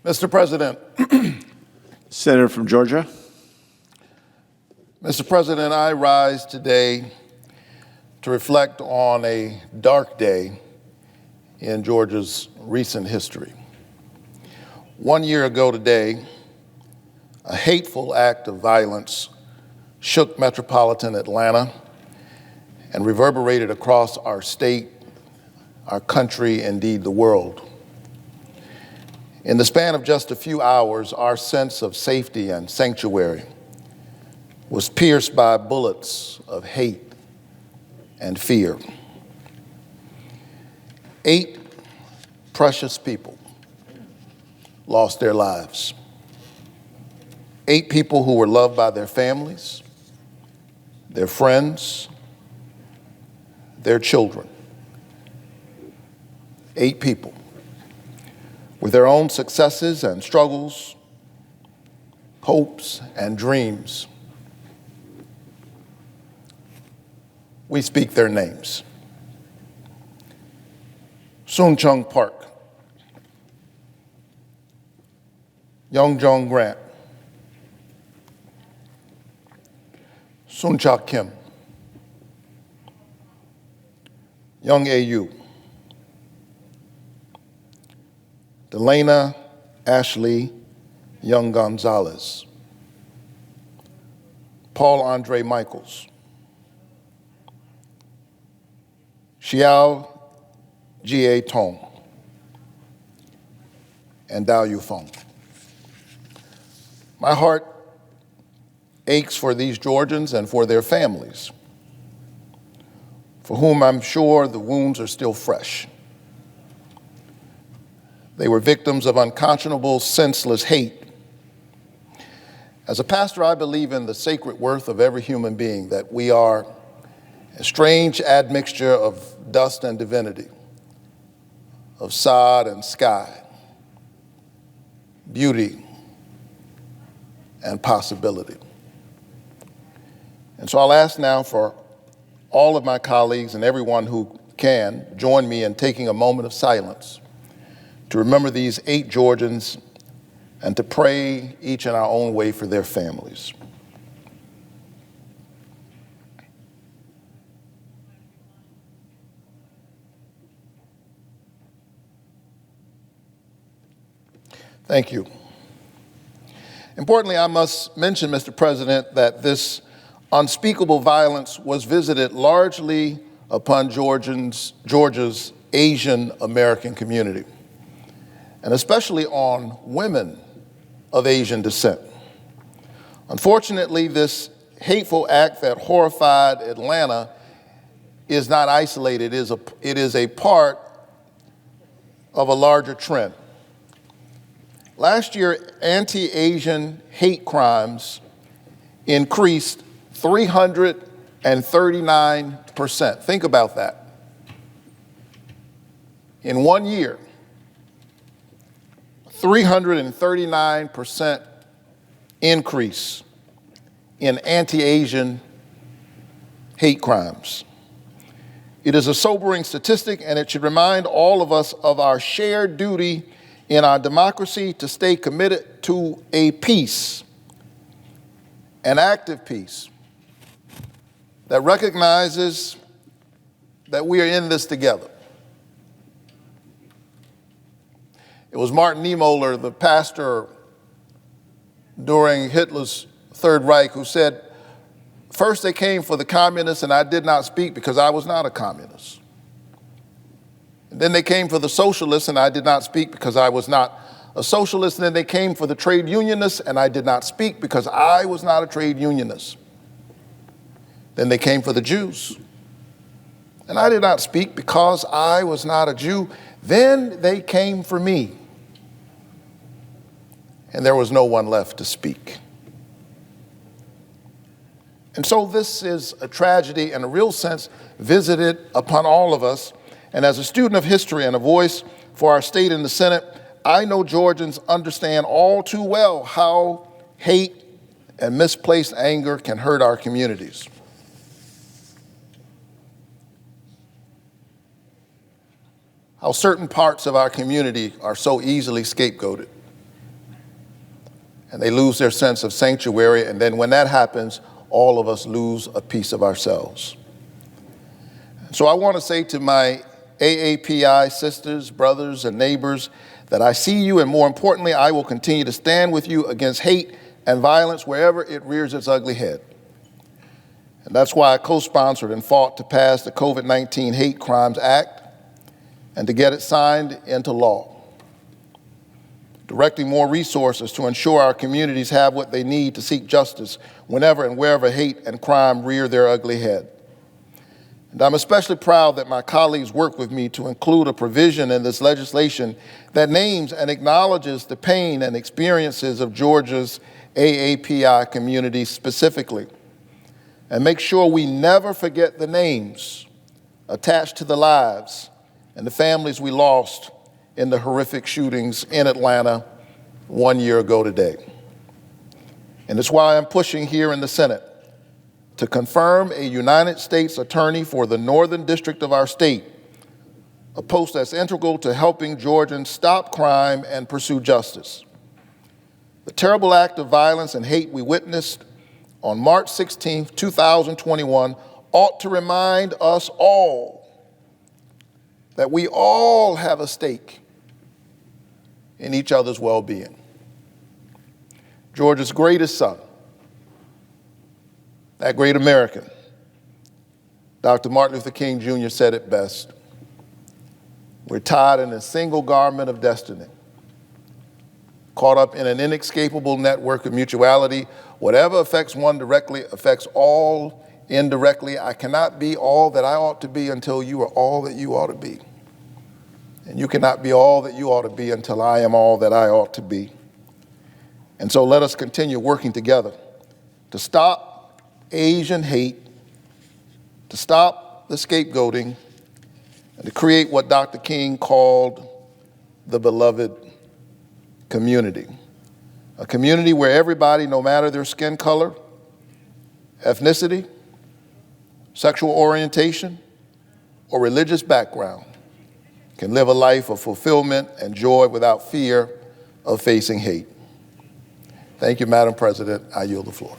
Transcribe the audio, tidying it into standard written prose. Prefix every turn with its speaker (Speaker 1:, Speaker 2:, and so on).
Speaker 1: Mr. President,
Speaker 2: Senator from Georgia.
Speaker 1: Mr. President, I rise today to reflect on a dark day in Georgia's recent history. 1 year ago today, a hateful act of violence shook metropolitan Atlanta and reverberated across our state, our country, indeed the world. In the span of just a few hours, our sense of safety and sanctuary was pierced by bullets of hate and fear. 8 precious people lost their lives. 8 people who were loved by their families, their friends, their children. 8 people with their own successes and struggles, hopes and dreams. We speak their names. Soon-Chung Park, Young-Jong Grant, Soon-Cha Kim, Young A.U., Delana Ashley Young Gonzalez, Paul Andre Michaels, Xiao Jie Tong, and Dao Yufeng. My heart aches for these Georgians and for their families, for whom I'm sure the wounds are still fresh. They were victims of unconscionable, senseless hate. As a pastor, I believe in the sacred worth of every human being, that we are a strange admixture of dust and divinity, of sod and sky, beauty and possibility. And so I'll ask now for all of my colleagues and everyone who can join me in taking a moment of silence to remember these 8 Georgians and to pray each in our own way for their families. Thank you. Importantly, I must mention, Mr. President, that this unspeakable violence was visited largely upon Georgia's Asian American community, and especially on women of Asian descent. Unfortunately, this hateful act that horrified Atlanta is not isolated. It is a part of a larger trend. Last year, anti-Asian hate crimes increased 339%. Think about that. In 1 year, 339% increase in anti-Asian hate crimes. It is a sobering statistic, and it should remind all of us of our shared duty in our democracy to stay committed to a peace, an active peace, that recognizes that we are in this together. It was Martin Niemöller, the pastor during Hitler's Third Reich, who said, "First they came for the communists, and I did not speak because I was not a communist. And then they came for the socialists, and I did not speak because I was not a socialist. And then they came for the trade unionists, and I did not speak because I was not a trade unionist. Then they came for the Jews, and I did not speak because I was not a Jew. Then they came for me, and there was no one left to speak." And so this is a tragedy in a real sense visited upon all of us. And as a student of history and a voice for our state in the Senate, I know Georgians understand all too well how hate and misplaced anger can hurt our communities. How certain parts of our community are so easily scapegoated. and they lose their sense of sanctuary, and then when that happens, all of us lose a piece of ourselves. So I want to say to my AAPI sisters, brothers, and neighbors that I see you, and more importantly, I will continue to stand with you against hate and violence wherever it rears its ugly head. And that's why I co-sponsored and fought to pass the COVID-19 Hate Crimes Act and to get it signed into law, directing more resources to ensure our communities have what they need to seek justice whenever and wherever hate and crime rear their ugly head. And I'm especially proud that my colleagues worked with me to include a provision in this legislation that names and acknowledges the pain and experiences of Georgia's AAPI community specifically, and make sure we never forget the names attached to the lives and the families we lost in the horrific shootings in Atlanta 1 year ago today. And it's why I'm pushing here in the Senate to confirm a United States Attorney for the Northern District of our state, a post that's integral to helping Georgians stop crime and pursue justice. The terrible act of violence and hate we witnessed on March 16, 2021, ought to remind us all that we all have a stake in each other's well-being. Georgia's greatest son, that great American, Dr. Martin Luther King Jr. said it best: we're tied in a single garment of destiny, caught up in an inescapable network of mutuality. Whatever affects one directly affects all indirectly. I cannot be all that I ought to be until you are all that you ought to be. And you cannot be all that you ought to be until I am all that I ought to be. And so let us continue working together to stop Asian hate, to stop the scapegoating, and to create what Dr. King called the beloved community. A community where everybody, no matter their skin color, ethnicity, sexual orientation, or religious background, can live a life of fulfillment and joy without fear of facing hate. Thank you, Madam President. I yield the floor.